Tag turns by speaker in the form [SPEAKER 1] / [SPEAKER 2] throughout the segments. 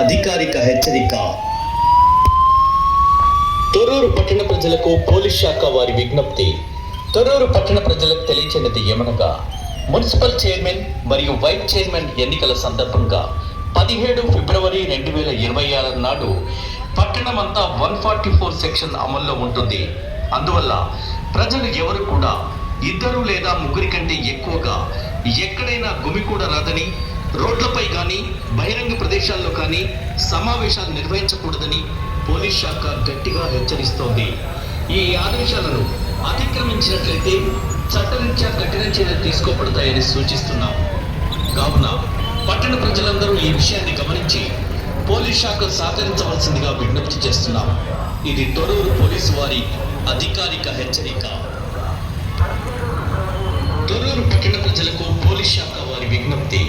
[SPEAKER 1] అధికారిక హెచ్చరిక. తొర్రూరు పట్టణ ప్రజలకు పోలీస్ శాఖ వారి విజ్ఞప్తి. తొర్రూరు పట్టణ ప్రజలకు తెలియచేయనిది ఏమనగా, మున్సిపల్ చైర్మన్ మరియు వైస్ చైర్మన్ ఎన్నికల సందర్భంగా 17 ఫిబ్రవరి 2026 నాడు పట్టణమంతా 144 సెక్షన్ అమల్లో ఉంటుంది. అందువల్ల ప్రజలు ఎవరు కూడా 2 లేదా 3 కంటే ఎక్కువగా ఎక్కడైనా గుమికూడరాదని, రోడ్లపై కానీ బహిరంగ ప్రదేశాల్లో కానీ సమావేశాలు నిర్వహించకూడదని పోలీస్ శాఖ గట్టిగా హెచ్చరిస్తోంది. ఈ ఆదేశాలను అతిక్రమించినట్లయితే చట్టరీత్యా కఠిన చర్యలు తీసుకోబడతాయని సూచిస్తున్నాం. కావున పట్టణ ప్రజలందరూ ఈ విషయాన్ని గమనించి పోలీస్ శాఖ సహకరించవలసిందిగా విజ్ఞప్తి చేస్తున్నాం. ఇది తొర్రూరు పోలీసు వారి అధికారిక హెచ్చరిక. తొర్రూరు పట్టణ ప్రజలకు పోలీస్ శాఖ వారి విజ్ఞప్తి.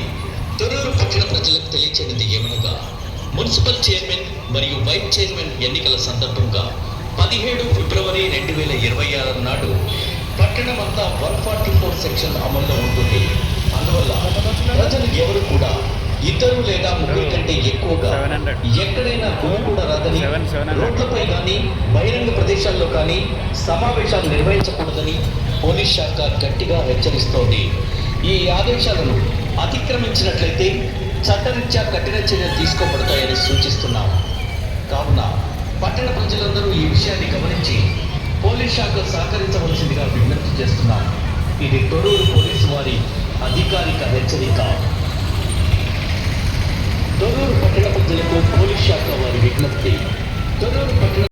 [SPEAKER 1] తొర్రూరు పట్టణ ప్రజలకు తెలియచేయనిది ఏమనగా, మున్సిపల్ చైర్మన్ మరియు వైస్ చైర్మన్ ఎన్నికల సందర్భంగా 17 ఫిబ్రవరి 2026 నాడు పట్టణమంతా 144 సెక్షన్ అమల్లో ఉంటుంది. అందువల్ల ప్రజలు ఎవరు కూడా 2 లేదా 3 కంటే ఎక్కువగా ఎక్కడైనా గుమికూడరాదని, రోడ్లపై కానీ బహిరంగ ప్రదేశాల్లో కానీ సమావేశాలు నిర్వహించకూడదని పోలీస్ శాఖ గట్టిగా హెచ్చరిస్తోంది. ఈ ఆదేశాలను అతిక్రమించినట్లయితే చట్టరీత్యా కఠిన చర్యలు తీసుకోబడతాయని సూచిస్తున్నాం. కావున పట్టణ ప్రజలందరూ ఈ విషయాన్ని గమనించి పోలీస్ శాఖ సహకరించవలసిందిగా విజ్ఞప్తి చేస్తున్నాం. ఇది తొర్రూరు పోలీసు వారి అధికారిక హెచ్చరిక. తొర్రూరు పట్టణ ప్రజలకు పోలీస్ శాఖ వారి విజ్ఞప్తి. తొర్రూరు పట్టణ